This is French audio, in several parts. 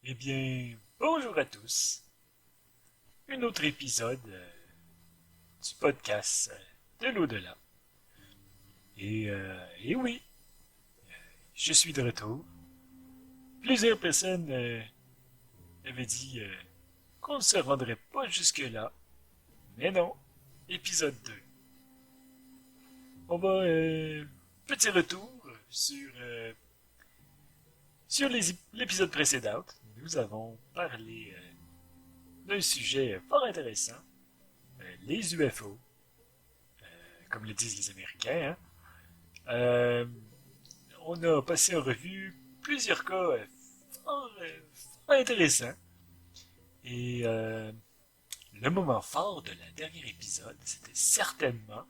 Eh bien, bonjour à tous. Un autre épisode du podcast de l'au-delà. Et oui, je suis de retour. Plusieurs personnes avaient dit qu'on ne se rendrait pas jusque-là. Mais non, épisode 2. On va, petit retour sur l'épisode précédent. Nous avons parlé d'un sujet fort intéressant, les UFO, comme le disent les Américains. Hein. Euh, on a passé en revue plusieurs cas fort intéressants. Et le moment fort de la dernière épisode, c'était certainement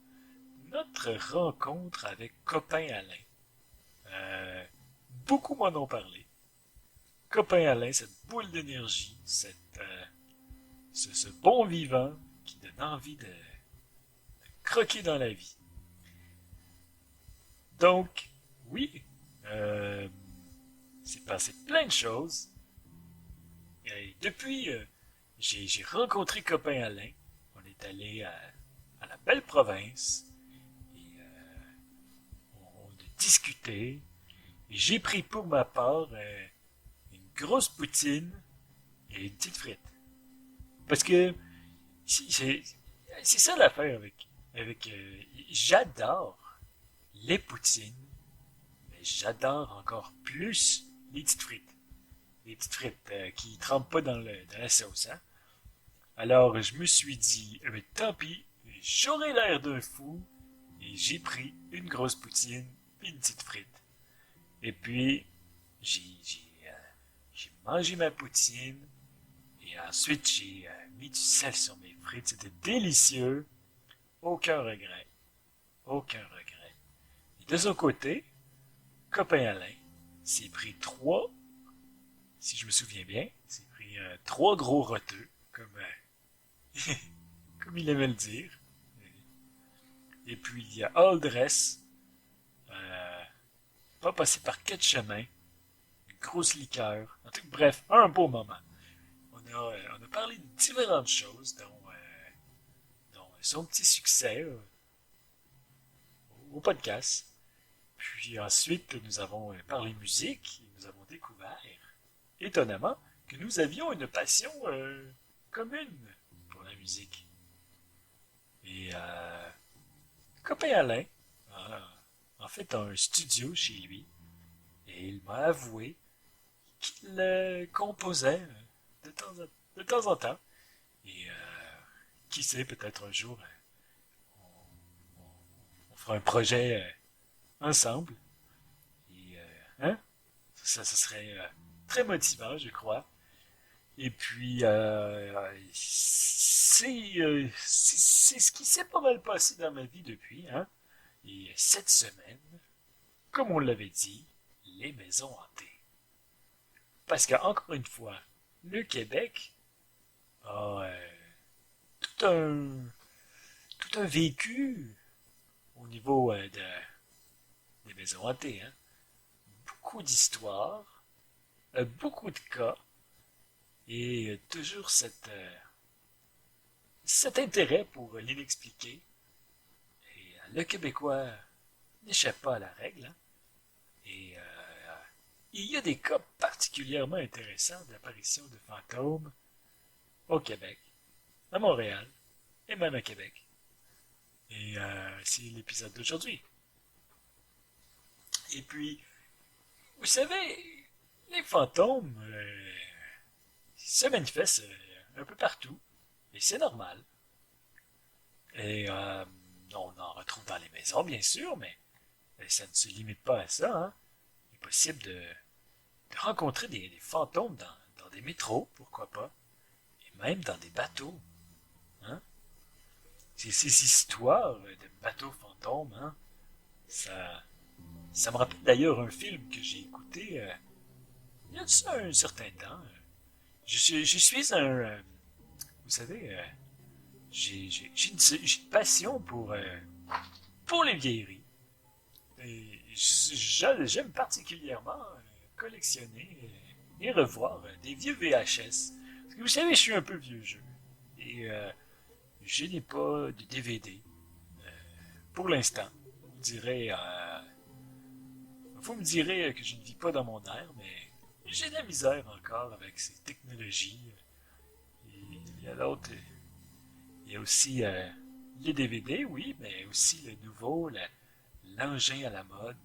notre rencontre avec Copain Alain. Euh, Beaucoup m'en ont parlé. Copain Alain, cette boule d'énergie, ce bon vivant qui donne envie de croquer dans la vie. Donc, oui, euh, c'est passé plein de choses. Et depuis, j'ai rencontré copain Alain. On est allé à la belle province et on a discuté. Et j'ai pris pour ma part une grosse poutine et une petite frite. Parce que c'est c'est ça l'affaire avec j'adore les poutines, mais j'adore encore plus les petites frites. Les petites frites qui trempent pas dans la sauce. Hein? Alors je me suis dit, mais tant pis, j'aurais l'air d'un fou, et j'ai pris une grosse poutine et une petite frite. Et puis, j'ai mangé ma poutine, et ensuite j'ai mis du sel sur mes frites. C'était délicieux, aucun regret, aucun regret. Et de son côté, copain Alain s'est pris trois, si je me souviens bien, s'est pris trois gros roteux, comme il aimait le dire. Et puis il y a All Dress, euh, pas passé par quatre chemins, une grosse liqueur. En tout cas, bref, un beau moment. On a parlé de différentes choses, dont son petit succès au podcast. Puis ensuite, nous avons parlé musique et nous avons découvert, étonnamment, que nous avions une passion commune pour la musique. Et copain Alain a en fait un studio chez lui et il m'a avoué qu'il composait de temps en temps. Et qui sait, peut-être un jour, on fera un projet ensemble. Et hein? Ça serait très motivant, je crois. Et puis, c'est ce qui s'est pas mal passé dans ma vie depuis. Hein? Et cette semaine, comme on l'avait dit, les maisons hantées. Parce qu'encore une fois, le Québec a tout un, tout un vécu au niveau des maisons hantées. Hein? Beaucoup d'histoires, beaucoup de cas, et toujours cet intérêt pour l'inexpliqué. Et le Québécois n'échappe pas à la règle. Hein? Et il y a des cas particulièrement intéressants d'apparition de fantômes au Québec, à Montréal, et même à Québec. Et c'est l'épisode d'aujourd'hui. Et puis, vous savez, les fantômes se manifestent un peu partout, et c'est normal. Et on en retrouve dans les maisons, bien sûr, mais ça ne se limite pas à ça. Hein. Il est possible de rencontrer des fantômes dans des métros, pourquoi pas, et même dans des bateaux. Hein. Ces histoires de bateaux fantômes, hein, ça, ça me rappelle d'ailleurs un film que j'ai écouté il y a un certain temps. Je suis vous savez, j'ai une passion pour les vieilleries. Et j'aime particulièrement collectionner et revoir des vieux VHS. Parce que vous savez, je suis un peu vieux jeu. Et je n'ai pas de DVD. Pour l'instant. Vous me direz que je ne vis pas dans mon air, mais j'ai de la misère encore avec ces technologies. Et il y a l'autre, il y a aussi les DVD, oui, mais aussi le nouveau, l'engin à la mode.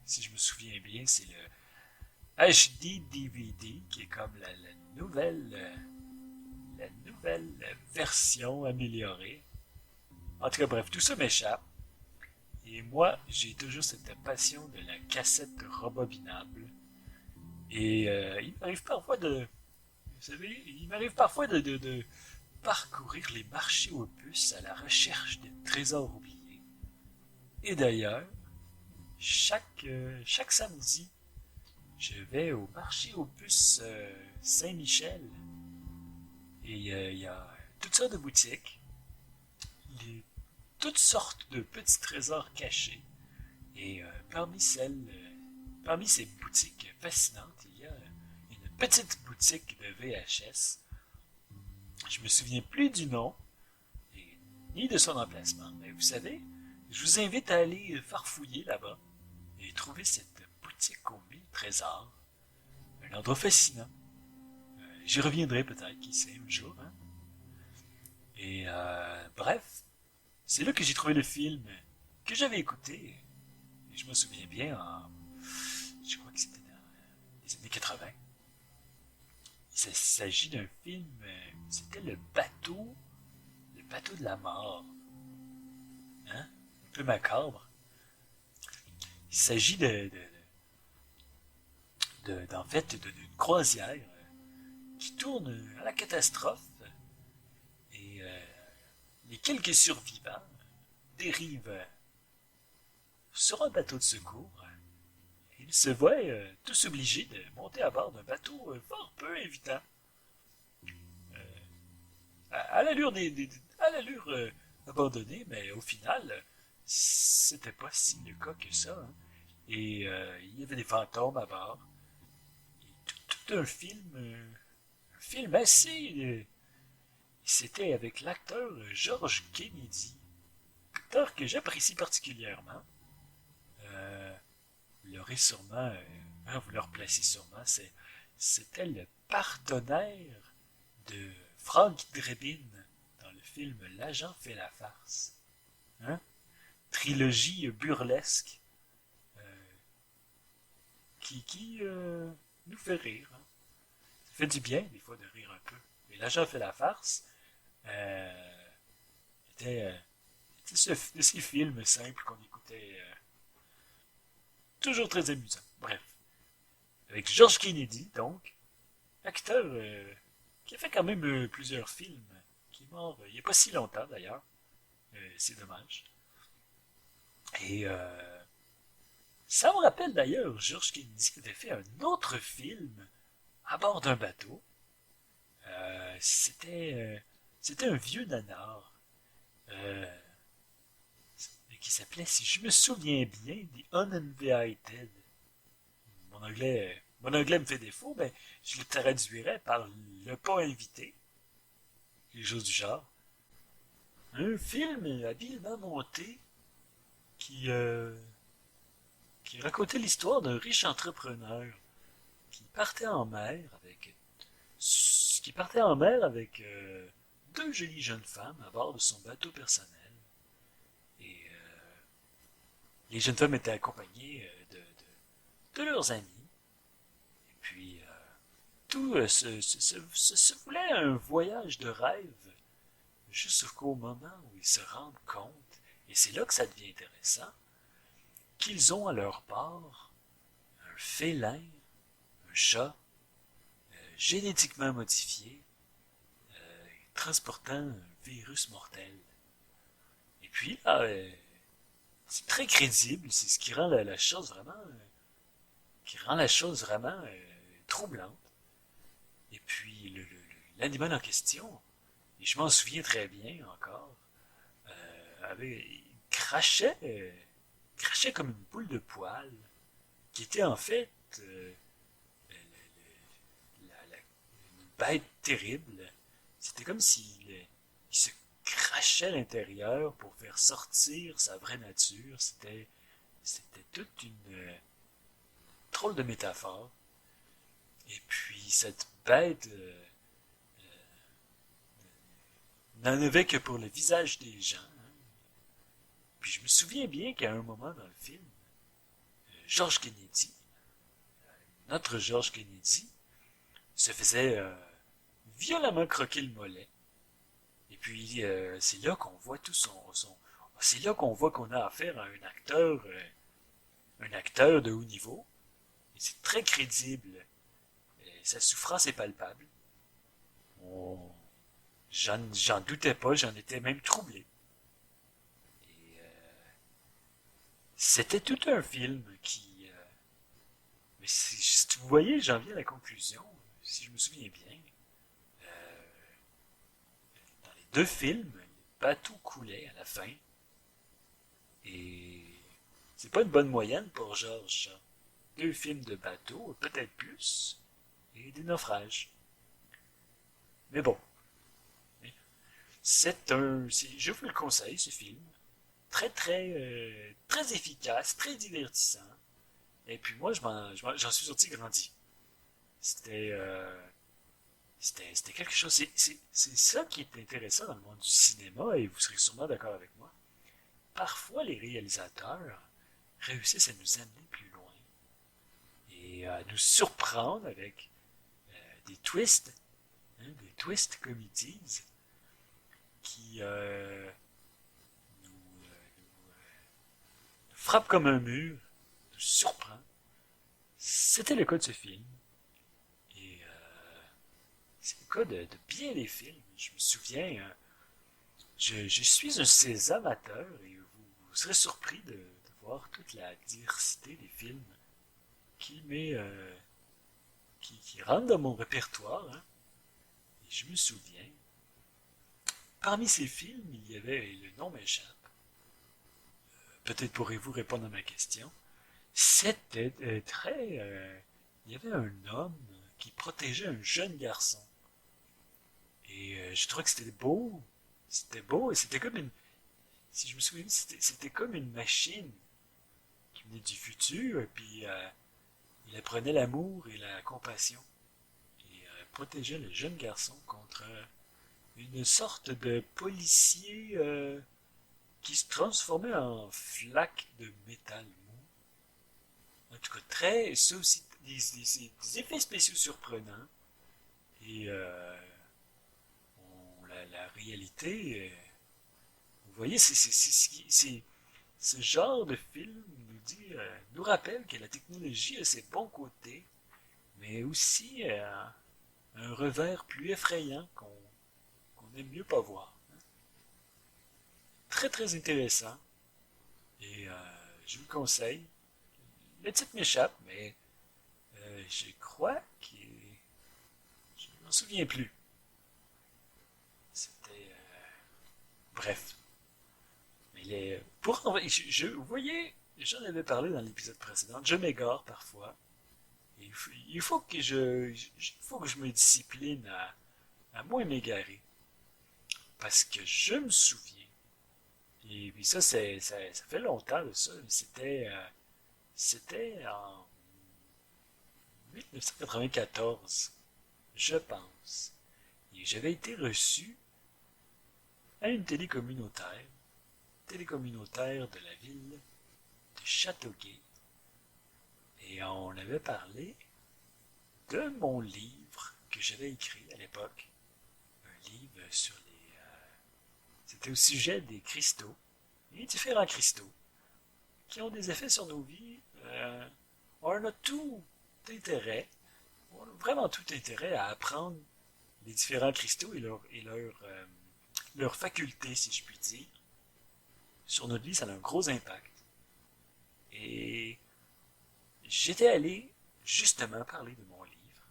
Si je me souviens bien, c'est le HD DVD qui est comme la nouvelle version améliorée. En tout cas, bref, tout ça m'échappe. Et moi, j'ai toujours cette passion de la cassette rebobinable. Et il m'arrive parfois de... Vous savez, il m'arrive parfois de parcourir les marchés aux puces à la recherche des trésors oubliés. Et d'ailleurs, chaque samedi, je vais au marché aux puces Saint-Michel. Et il y a toutes sortes de boutiques, les- toutes sortes de petits trésors cachés. Et parmi ces boutiques fascinantes, il y a une petite boutique de VHS. Je me souviens plus du nom, et ni de son emplacement, mais vous savez, je vous invite à aller farfouiller là-bas et trouver cette boutique aux mille trésors. Un endroit fascinant. J'y reviendrai peut-être, qui sait, un jour. Hein? Et bref, c'est là que j'ai trouvé le film que j'avais écouté. Et je me souviens bien, je crois que c'était dans les années 80. Il s'agit d'un film, c'était le bateau de la mort. Hein? Un peu macabre. Il s'agit d'en fait, d'une croisière qui tourne à la catastrophe et les quelques survivants dérivent sur un bateau de secours. Ils se voient tous obligés de monter à bord d'un bateau fort peu invitant. À l'allure à l'allure abandonnée, mais au final, c'était pas si le cas que ça. Hein. Et il y avait des fantômes à bord. Et tout un film assez. C'était avec l'acteur George Kennedy, acteur que j'apprécie particulièrement. Euh, vous l'aurez sûrement, vous le replacez sûrement, c'était le partenaire de Frank Drebin dans le film L'agent fait la farce. Hein? Trilogie burlesque euh, qui nous fait rire. Hein? Ça fait du bien des fois de rire un peu. Et L'agent fait la farce euh, était, de ces films simples qu'on écoutait toujours très amusant. Bref, avec George Kennedy, donc, acteur qui a fait quand même plusieurs films, qui est mort il n'y a pas si longtemps d'ailleurs. C'est dommage. Et ça me rappelle d'ailleurs George Kennedy qui avait fait un autre film à bord d'un bateau. C'était un vieux nanar euh, qui s'appelait, si je me souviens bien, The Uninvited. Mon anglais me fait défaut, mais je le traduirais par le pas invité, quelque chose du genre. Un film habilement monté qui, euh, qui racontait l'histoire d'un riche entrepreneur qui partait en mer avec, deux jolies jeunes femmes à bord de son bateau personnel. Et les jeunes femmes étaient accompagnées de leurs amis. Et puis, tout se voulait un voyage de rêve jusqu'au moment où ils se rendent compte, et c'est là que ça devient intéressant, qu'ils ont à leur part un félin, un chat, génétiquement modifié, transportant un virus mortel. Et puis là, c'est très crédible, c'est ce qui rend la chose vraiment troublante. Et puis l'animal en question, et je m'en souviens très bien encore, il crachait comme une boule de poil, qui était en fait bête terrible. C'était comme il se crachait à l'intérieur pour faire sortir sa vraie nature. C'était toute une drôle de métaphore. Et puis cette bête n'en avait que pour le visage des gens. Hein. Puis je me souviens bien qu'à un moment dans le film, George Kennedy, notre George Kennedy, se faisait violemment croquer le mollet. Et puis c'est là qu'on voit tout c'est là qu'on voit qu'on a affaire à un acteur de haut niveau. Et c'est très crédible. Et sa souffrance est palpable. On, j'en doutais pas, j'en étais même troublé. Et c'était tout un film qui... mais si vous voyez, j'en viens à la conclusion, si je me souviens bien. Euh, dans les deux films, le bateau coulait à la fin. Et c'est pas une bonne moyenne pour George. Deux films de bateau, peut-être plus, et des naufrages. Mais bon, je vous le conseille, ce film. Très efficace, très divertissant. Et puis moi, j'en suis sorti grandi. C'était, euh, c'était quelque chose. C'est ça qui est intéressant dans le monde du cinéma, et vous serez sûrement d'accord avec moi. Parfois, les réalisateurs réussissent à nous amener plus loin et à nous surprendre avec des twists, hein, des twists comedies qui nous frappent comme un mur, nous surprend. C'était le cas de ce film. Et c'est le cas de bien des films. Je me souviens, je suis un de ces amateurs et vous serez surpris de voir toute la diversité des films qui, qui rentrent dans mon répertoire. Hein. Et je me souviens, parmi ces films, il y avait, le nom m'échappe, peut-être pourrez-vous répondre à ma question, c'était il y avait un homme qui protégeait un jeune garçon. Et je trouvais que c'était beau, et c'était comme une, si je me souviens, c'était comme une machine qui venait du futur, et puis il apprenait l'amour et la compassion, et protégeait le jeune garçon contre une sorte de policier qui se transformait en flaque de métal mou. En tout cas, ça aussi, des effets spéciaux surprenants, et la réalité, vous voyez, ce genre de film nous rappelle que la technologie a ses bons côtés, mais aussi un revers plus effrayant qu'on aime mieux pas voir. Très très intéressant, et je vous le conseille. Le titre m'échappe, mais je crois que je ne m'en souviens plus. C'était bref. Mais vous voyez, j'en avais parlé dans l'épisode précédent. Je m'égare parfois. Et il faut que je me discipline à moins m'égarer. Parce que je me souviens. Et puis ça fait longtemps de ça. C'était en 1994, je pense. Et j'avais été reçu à une télécommunautaire de la ville de Châteauguay. Et on avait parlé de mon livre que j'avais écrit à l'époque. Un livre sur les... c'était au sujet des cristaux, les différents cristaux, qui ont des effets sur nos vies. On a tout intérêt, on a vraiment tout intérêt à apprendre les différents cristaux leur facultés, si je puis dire. Sur notre vie, ça a un gros impact. Et j'étais allé justement parler de mon livre.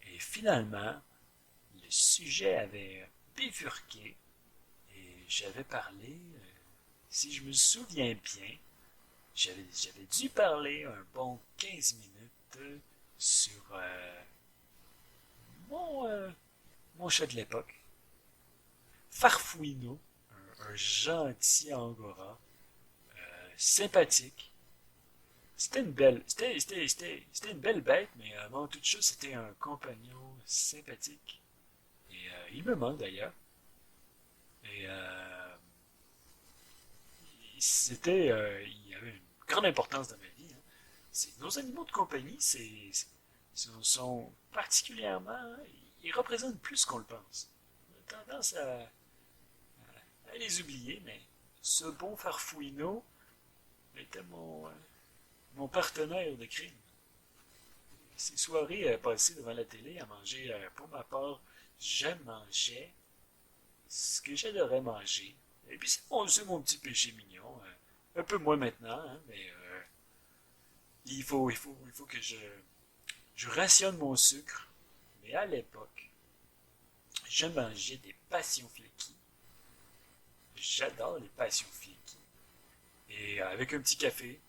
Et finalement, le sujet avait bifurqué et j'avais parlé, si je me souviens bien, j'avais dû parler un bon 15 minutes sur mon, mon chat de l'époque, Farfouino, un gentil Angora, sympathique. C'était une belle bête, mais avant toute chose, c'était un compagnon sympathique. Et il me manque d'ailleurs. Et il avait une grande importance dans ma vie. Hein. Nos animaux de compagnie, sont particulièrement, ils représentent plus qu'on le pense. On a tendance à les oublier, mais ce bon Farfouino était mon partenaire de crime. Ces soirées passées devant la télé à manger, pour ma part, je mangeais ce que j'adorais manger. Et puis c'est mon petit péché mignon. Un peu moins maintenant, hein, mais il faut que je rationne mon sucre. Mais à l'époque, je mangeais des passions flaky. J'adore les passions flaky. Et avec un petit café,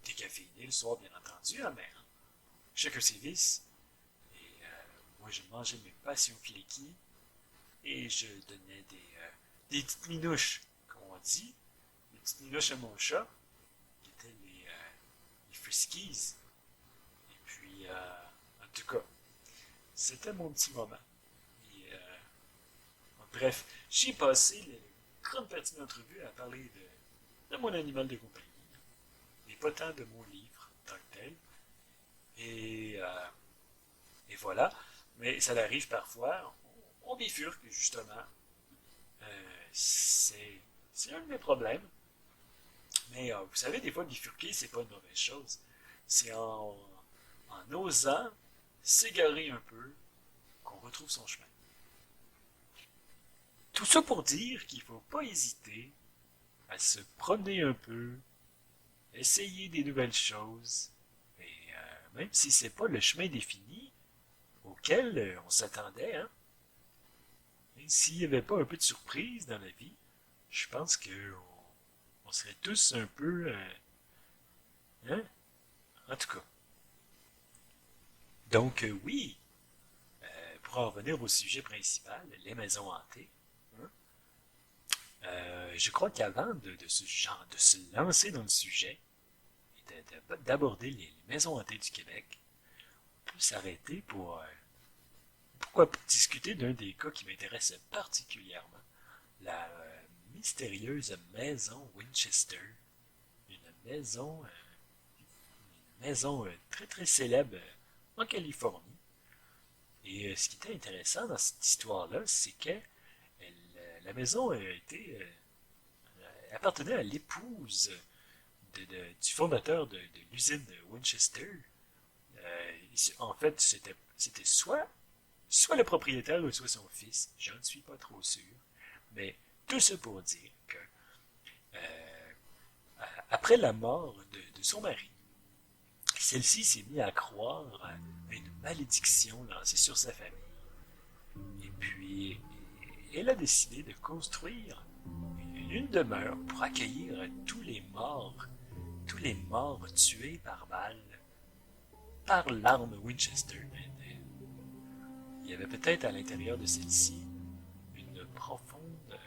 décaféiné le soir, bien entendu, hein, mais chacun ses vices. Et moi, je mangeais mes passions flaky et je donnais des petites minouches, comme on dit, des petites minouches à mon chat, qui étaient les Friskies. Et puis, en tout cas, c'était mon petit moment. Et, bref, j'ai passé une grande partie de l'entrevue à parler de mon animal de compagnie, mais pas tant de mon livre, en tant que tel. Et, euh, et voilà. Mais ça arrive parfois, on bifurque, justement. C'est un de mes problèmes. Mais vous savez, des fois, bifurquer, c'est pas une mauvaise chose. C'est en osant s'égarer un peu qu'on retrouve son chemin. Tout ça pour dire qu'il faut pas hésiter à se promener un peu, essayer des nouvelles choses, et même si c'est pas le chemin défini auquel on s'attendait, hein, et s'il n'y avait pas un peu de surprise dans la vie, je pense que on serait tous un peu, hein, en tout cas. Donc oui, pour en revenir au sujet principal, les maisons hantées. Hein, je crois qu'avant de se lancer dans le sujet et d'aborder les maisons hantées du Québec, on peut s'arrêter pourquoi pas discuter d'un des cas qui m'intéresse particulièrement, la mystérieuse maison Winchester, une maison, très très célèbre en Californie. Et ce qui était intéressant dans cette histoire-là, c'est que la maison appartenait à l'épouse du fondateur de l'usine de Winchester. En fait, c'était soit le propriétaire ou soit son fils, je ne suis pas trop sûr. Mais tout ça pour dire que euh, après la mort de son mari, celle-ci s'est mise à croire à une malédiction lancée sur sa famille. Et puis, elle a décidé de construire une demeure pour accueillir tous les morts tués par balle, par l'arme Winchester. Il y avait peut-être à l'intérieur de celle-ci une profonde...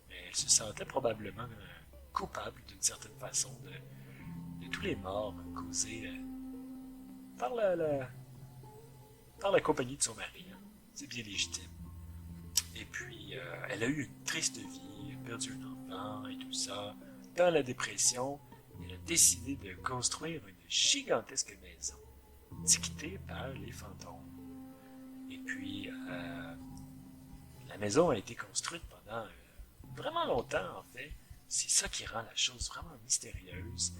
elle se sentait probablement coupable d'une certaine façon de tous les morts causés par par la compagnie de son mari. Hein. C'est bien légitime. Et puis, elle a eu une triste vie, elle a perdu un enfant et tout ça. Dans la dépression, elle a décidé de construire une gigantesque maison, dictée par les fantômes. Et puis, la maison a été construite pendant vraiment longtemps, en fait. C'est ça qui rend la chose vraiment mystérieuse.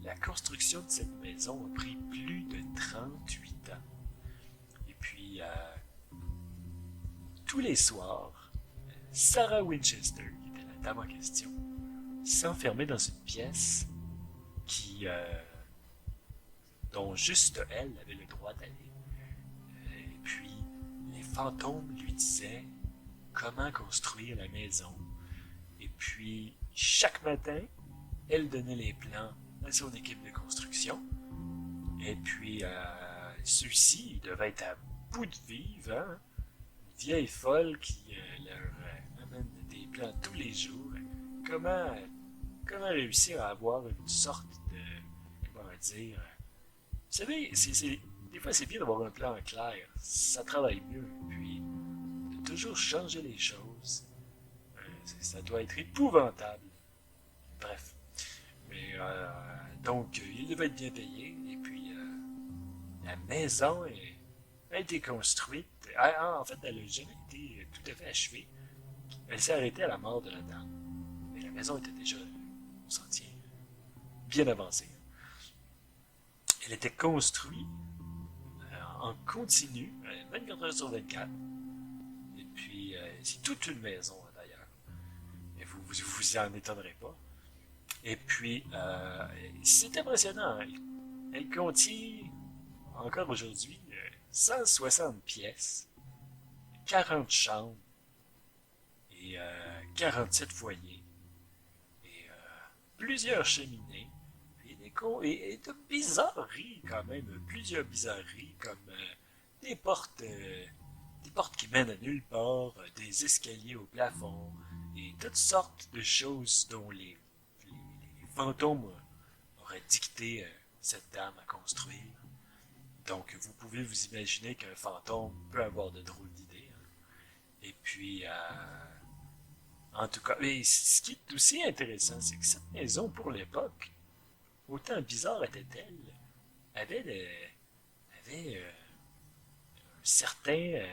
La construction de cette maison a pris plus de 38 ans. Et puis, tous les soirs, Sarah Winchester, qui était la dame en question, s'enfermait dans une pièce dont juste elle avait le droit d'aller. Et puis, les fantômes lui disaient comment construire la maison. Et puis, chaque matin, elle donnait les plans à son équipe de construction. Et puis, ceux-ci devaient être à bout de vivre, hein? vieille folle qui leur amène des plans tous les jours. Comment, comment réussir à avoir une sorte de, comment dire, vous savez, des fois c'est bien d'avoir un plan clair, ça travaille mieux, puis de toujours changer les choses, ça doit être épouvantable. Bref, mais donc il devait être bien payé, et puis la maison a été construite. En fait, elle n'a jamais été tout à fait achevée. Elle s'est arrêtée à la mort de la dame. Mais la maison était déjà, on s'en tient, bien avancée. Elle était construite en continu, 24 heures sur 24. Et puis, c'est toute une maison d'ailleurs. Et vous en étonnerez pas. Et puis, c'est impressionnant. Elle contient encore aujourd'hui 160 pièces, 40 chambres et 47 foyers et plusieurs cheminées et de bizarreries quand même, plusieurs bizarreries comme des portes qui mènent à nulle part, des escaliers au plafond et toutes sortes de choses dont les fantômes auraient dicté cette dame à construire. Donc vous pouvez vous imaginer qu'un fantôme peut avoir de drôles d'idées. Hein. Et puis, en tout cas, et ce qui est aussi intéressant, c'est que cette maison, pour l'époque, autant bizarre était-elle, avait, avait un certain,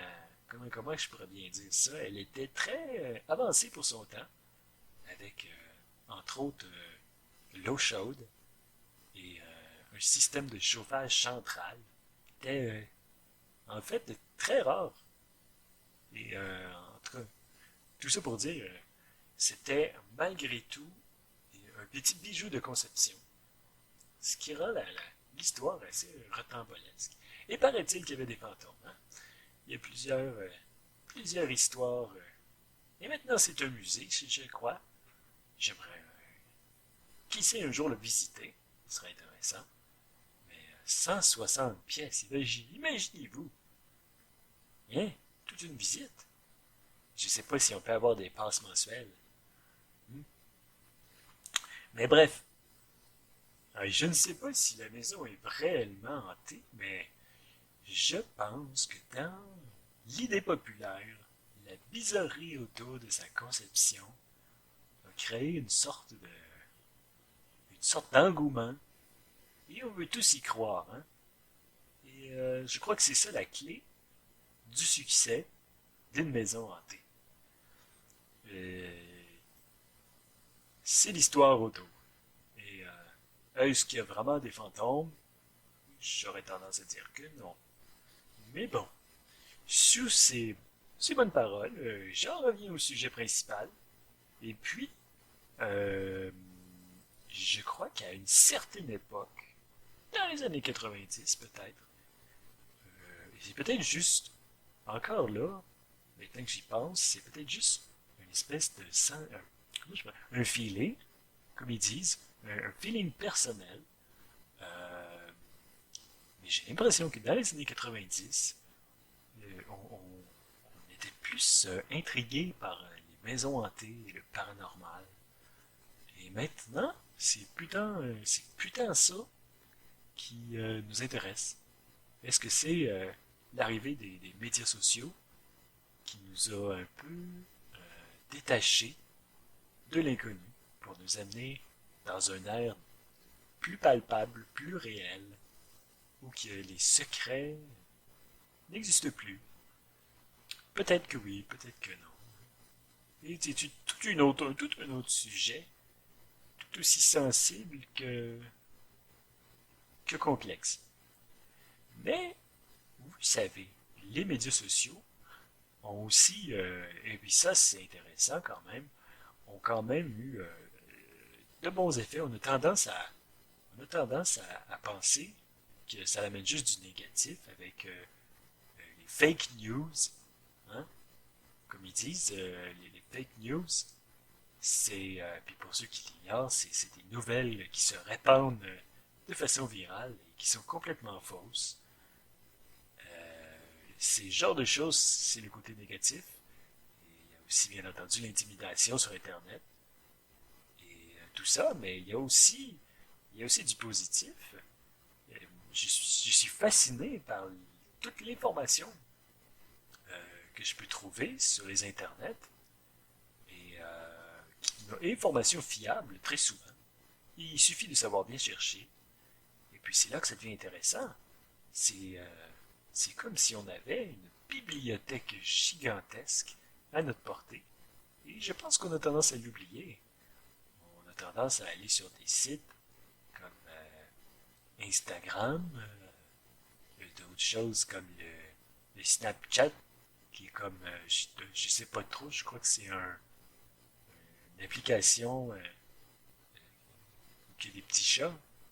comment je pourrais bien dire ça, elle était très avancée pour son temps, avec, entre autres, l'eau chaude et un système de chauffage central qui était, en fait, très rare. Et, en tout cas, tout ça pour dire, c'était malgré tout un petit bijou de conception. Ce qui rend l'histoire assez rocambolesque. Et paraît-il qu'il y avait des fantômes. Hein? Il y a plusieurs histoires. Et maintenant, c'est un musée, je crois. J'aimerais, qui sait, un jour le visiter. Ce serait intéressant. Mais 160 pièces, imaginez-vous. Hein? Toute une visite. Je ne sais pas si on peut avoir des passes mensuelles. Hmm. Mais bref, je ne sais pas si la maison est réellement hantée, mais je pense que dans l'idée populaire, la bizarrerie autour de sa conception a créé une sorte d'engouement, et on veut tous y croire. Hein? Et je crois que c'est ça la clé du succès d'une maison hantée. C'est l'histoire autour. Et est-ce qu'il y a vraiment des fantômes? J'aurais tendance à dire que non. Mais bon, sous ces bonnes paroles, j'en reviens au sujet principal. Et puis, euh, je crois qu'à une certaine époque, dans les années 90 peut-être, c'est peut-être juste, encore là, maintenant que j'y pense, c'est peut-être juste une espèce de un feeling, comme ils disent, un feeling personnel. Euh, mais j'ai l'impression que dans les années 90, on était plus intrigué par les maisons hantées et le paranormal. Et maintenant, c'est putain ça qui nous intéresse. Est-ce que c'est l'arrivée des médias sociaux qui nous a un peu détachés de l'inconnu pour nous amener dans un air plus palpable, plus réel, où que les secrets n'existent plus? Peut-être que oui, peut-être que non. Et c'est tout un autre sujet, tout aussi sensible que complexe. Mais, vous savez, les médias sociaux ont aussi, et puis ça c'est intéressant quand même, ont quand même eu de bons effets. On a tendance à penser que ça amène juste du négatif avec les fake news, hein? Comme ils disent, les fake news, puis pour ceux qui l'ignorent, c'est des nouvelles qui se répandent de façon virale et qui sont complètement fausses. ces genres de choses, c'est le côté négatif. Et il y a aussi, bien entendu, l'intimidation sur Internet et tout ça, mais il y a aussi du positif. Euh, je suis fasciné par toute l'information que je peux trouver sur les internets et information fiable très souvent. Il suffit de savoir bien chercher. Et puis c'est là que ça devient intéressant. C'est c'est comme si on avait une bibliothèque gigantesque à notre portée. Et je pense qu'on a tendance à l'oublier. On a tendance à aller sur des sites comme Instagram, d'autres choses comme le Snapchat, qui est comme, je sais pas trop, je crois que c'est une application qui a des petits chats.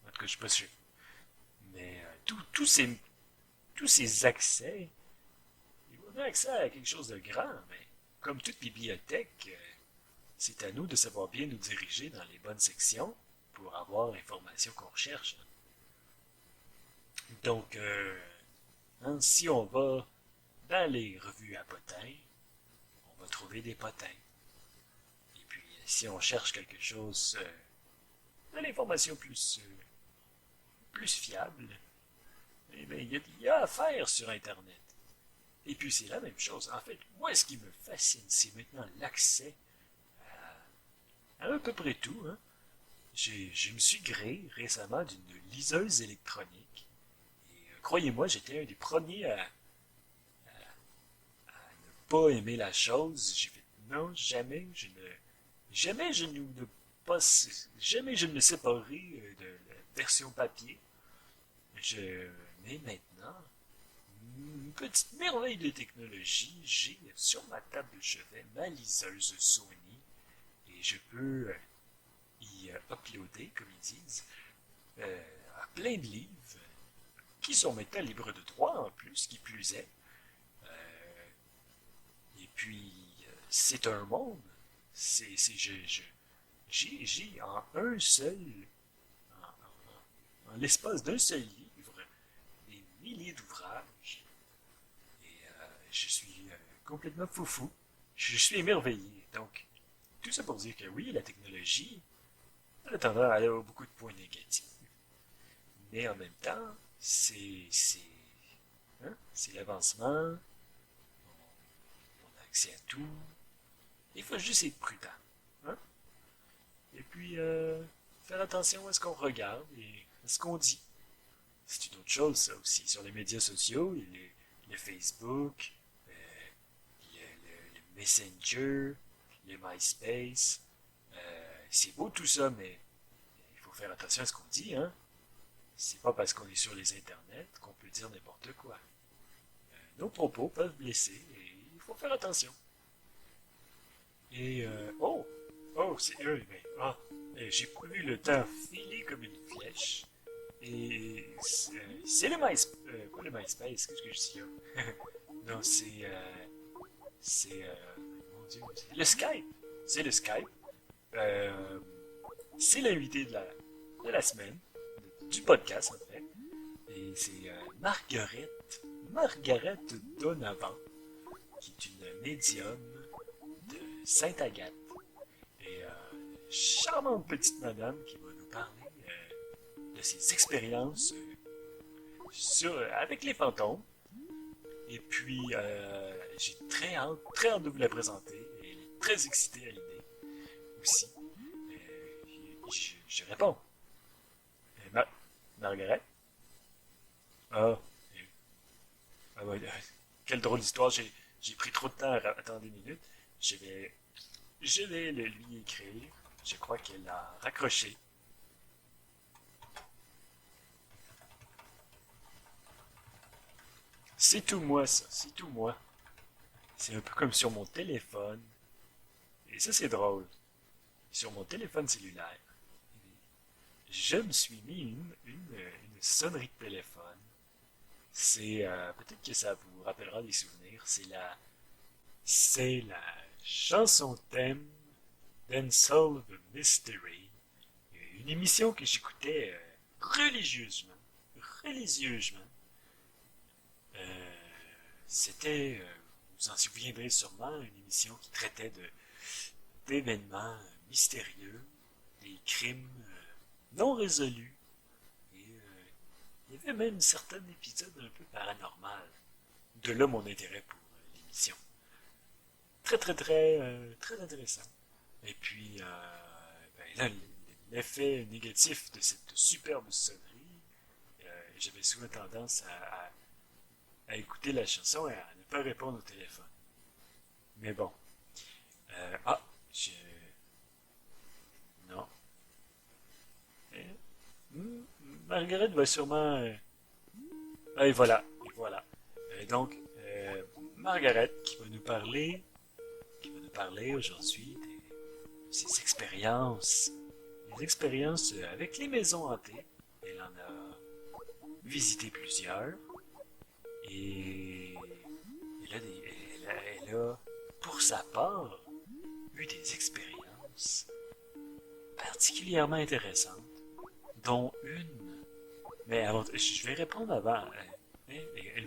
En tout cas, je suis pas sûr. Mais tous ces accès, on a accès à quelque chose de grand, mais comme toute bibliothèque, c'est à nous de savoir bien nous diriger dans les bonnes sections pour avoir l'information qu'on recherche. Donc, hein, si on va dans les revues à potins, on va trouver des potins. Et puis, si on cherche quelque chose, de l'information plus fiable, eh bien, il y a à faire sur Internet. Et puis, c'est la même chose. En fait, moi, ce qui me fascine, c'est maintenant l'accès à peu près tout. Hein. Je me suis gré récemment d'une liseuse électronique. Et croyez-moi, j'étais un des premiers à ne pas aimer la chose. J'ai fait non, jamais je ne pas, jamais je ne me séparerai de la version papier. Je, mais maintenant, une petite merveille de technologie, j'ai sur ma table de chevet ma liseuse Sony et je peux y uploader, comme ils disent, à plein de livres qui sont maintenant libres de droit en plus, qui plus est. Et puis, c'est un monde. J'ai en un seul, en l'espace d'un seul livre, des milliers d'ouvrages. Et je suis complètement foufou. Je suis émerveillé. Donc, tout ça pour dire que oui, la technologie, elle a tendance à avoir beaucoup de points négatifs. Mais en même temps, hein, c'est l'avancement, on a accès à tout. Il faut juste être prudent. Hein? Et puis, faire attention à ce qu'on regarde et à ce qu'on dit. C'est une autre chose, ça aussi. Sur les médias sociaux, le Facebook, le Messenger, le MySpace. C'est beau tout ça, mais il faut faire attention à ce qu'on dit. Hein? C'est pas parce qu'on est sur les internets qu'on peut dire n'importe quoi. Nos propos peuvent blesser et il faut faire attention. Et c'est eux, mais j'ai pas vu le temps filer comme une flèche. Et c'est le MySpace. Quoi le MySpace? Qu'est-ce que je dis là? Non, c'est mon Dieu, c'est le Skype. C'est le Skype. Euh, c'est l'invité de la semaine, du podcast en fait. Et c'est Margaret Donavan, qui est une médium de Sainte-Agathe. Et charmante petite madame qui va nous parler de ses expériences avec les fantômes. Et puis, j'ai très hâte de vous la présenter. Et elle est très excitée à l'idée aussi. Je réponds. Margaret? Ah, ah ouais, quelle drôle d'histoire. J'ai pris trop de temps à attendre une minute. Je vais, je vais le lui écrire. Je crois qu'elle a raccroché. C'est tout moi, ça. C'est tout moi. C'est un peu comme sur mon téléphone. Et ça, c'est drôle. Sur mon téléphone cellulaire, je me suis mis une sonnerie de téléphone. C'est peut-être que ça vous rappellera des souvenirs. C'est la chanson thème d'Unsolved Mystery, une émission que j'écoutais religieusement, religieusement. Euh, C'était, vous en souviendrez sûrement, une émission qui traitait d'événements mystérieux, des crimes non résolus. Et il y avait même certains épisodes un peu paranormaux. De là mon intérêt pour l'émission. Très intéressant. Et puis, ben là, l'effet négatif de cette superbe sonnerie, j'avais souvent tendance à écouter la chanson et à ne pas répondre au téléphone. Mais bon. Ah, je... Non. Eh, Margaret va sûrement... ah, et voilà. Donc, Margaret qui va nous parler aujourd'hui de ses expériences. Des expériences avec les maisons hantées. Elle en a visité plusieurs. Et elle a, pour sa part, eu des expériences particulièrement intéressantes, dont une. Mais avant, je vais répondre avant. Elle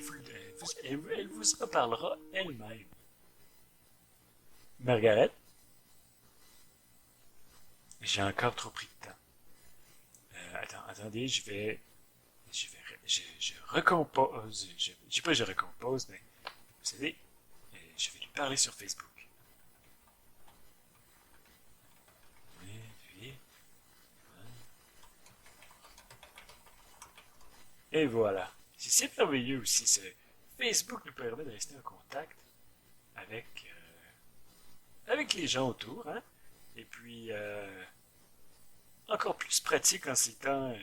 vous en parlera elle-même. Margaret, j'ai encore trop pris de temps. Attendez, je recompose. Je sais pas, je recompose, mais vous savez, je vais lui parler sur Facebook. Et puis, et voilà. C'est merveilleux aussi. Facebook nous permet de rester en contact avec, avec les gens autour, hein? Et puis, encore plus pratique en ces temps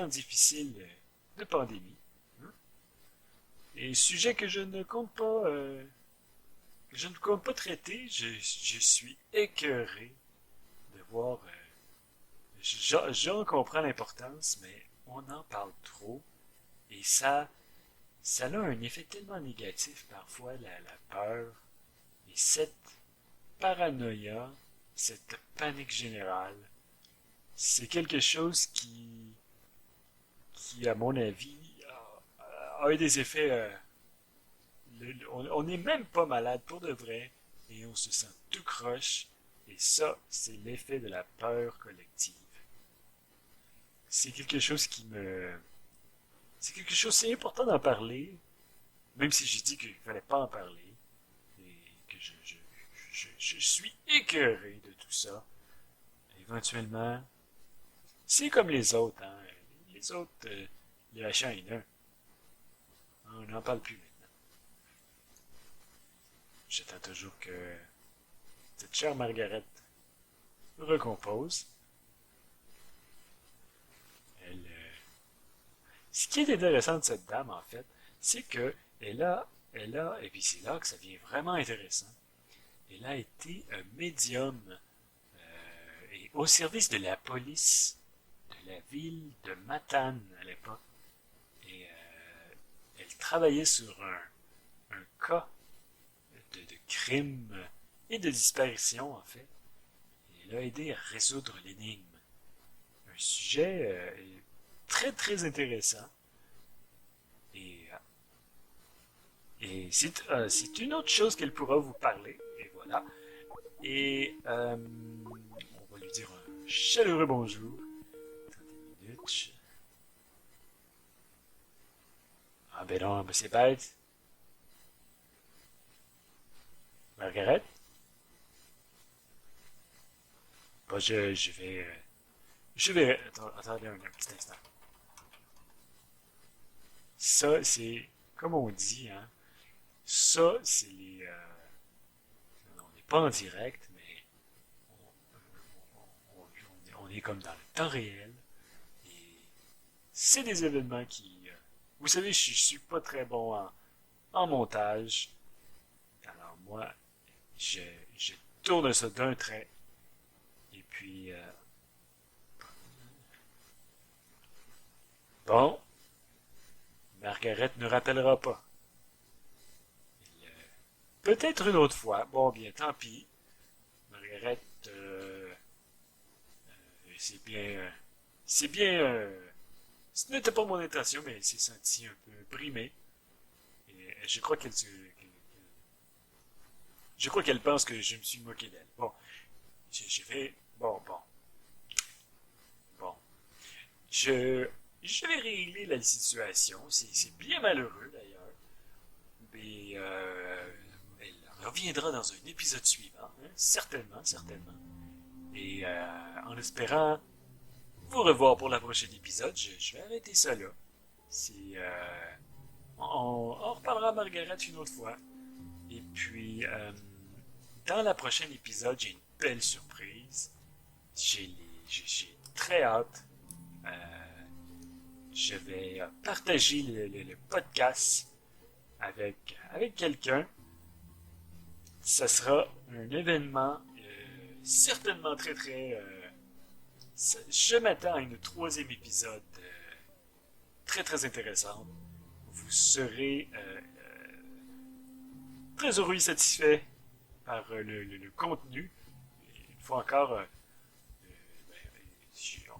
difficiles de pandémie. Hein? Et sujet que je ne compte pas traiter, je suis écœuré de voir. J'en comprends l'importance, mais on en parle trop et ça a un effet tellement négatif parfois, la peur et cette paranoïa, cette panique générale. C'est quelque chose qui à mon avis, a eu des effets. On n'est même pas malade pour de vrai et on se sent tout croche. Et ça, c'est l'effet de la peur collective. C'est quelque chose qui me. C'est quelque chose, c'est important d'en parler, même si j'ai dit qu'il ne fallait pas en parler, et que je suis écœuré de tout ça. Éventuellement, c'est comme les autres, hein. Les autres, le H1N1, on n'en parle plus maintenant. J'attends toujours que cette chère Margaret recompose. Elle, ce qui est intéressant de cette dame, en fait, c'est que et puis c'est là que ça devient vraiment intéressant, elle a été un médium et au service de la police de la ville de Matane à l'époque. Et elle travaillait sur un cas de crime et de disparition, en fait. Et elle a aidé à résoudre l'énigme. Un sujet très intéressant. Et, c'est une autre chose qu'elle pourra vous parler. Et voilà. Et on va lui dire un chaleureux bonjour. Attendez une minute. Ah ben non, ben c'est bête. Margaret? Bah, je vais. Attendez un petit instant. Ça, c'est. Comme on dit, hein. Ça, c'est les. On n'est pas en direct, mais on est comme dans le temps réel. Et c'est des événements qui. Vous savez, je suis pas très bon en montage. Alors, moi, je, je tourne ça d'un trait. Et puis. Bon, Margaret ne rappellera pas. Peut-être une autre fois. Bon, bien, tant pis. Margaret, c'est bien. C'est bien. Ce n'était pas mon intention, mais elle s'est sentie un peu brimée. Et je crois je crois qu'elle pense que je me suis moqué d'elle. Bon, je vais, bon, je vais régler la situation. C'est bien malheureux d'ailleurs, mais elle reviendra dans un épisode suivant, hein, certainement, certainement. Et en espérant vous revoir pour la prochaine épisode, je vais arrêter ça là. C'est, on reparlera à Margaret une autre fois. Et puis, dans la prochaine épisode, j'ai une belle surprise. J'ai très hâte. Euh, je vais partager le podcast avec quelqu'un. Ça sera un événement certainement très très... je m'attends à une troisième épisode très très intéressante. Vous serez très heureux et satisfait par le contenu. Une fois encore,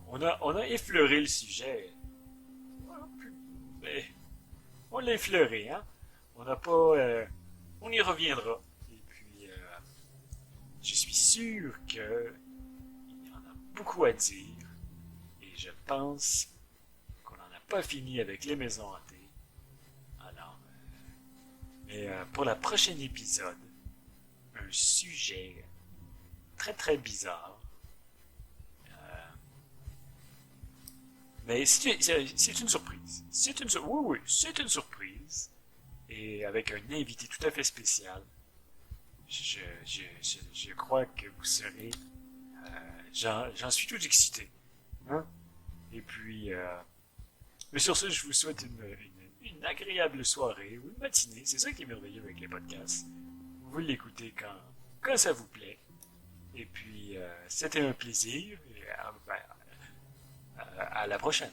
on a effleuré le sujet. Mais on l'a effleuré, hein? On n'a pas... on y reviendra. Et puis, je suis sûr que il y en a beaucoup à dire. Et je pense qu'on n'en a pas fini avec les maisons hantées. Alors, mais pour la prochaine épisode, un sujet très très bizarre. Euh, mais c'est une surprise. Oui, oui, c'est une surprise. Et avec un invité tout à fait spécial. Je crois que vous serez... j'en suis tout excité. Hein? Et puis, mais sur ce, je vous souhaite une agréable soirée ou une matinée. C'est ça qui est merveilleux avec les podcasts. Vous l'écoutez quand ça vous plaît. Et puis, c'était un plaisir. Et à la prochaine.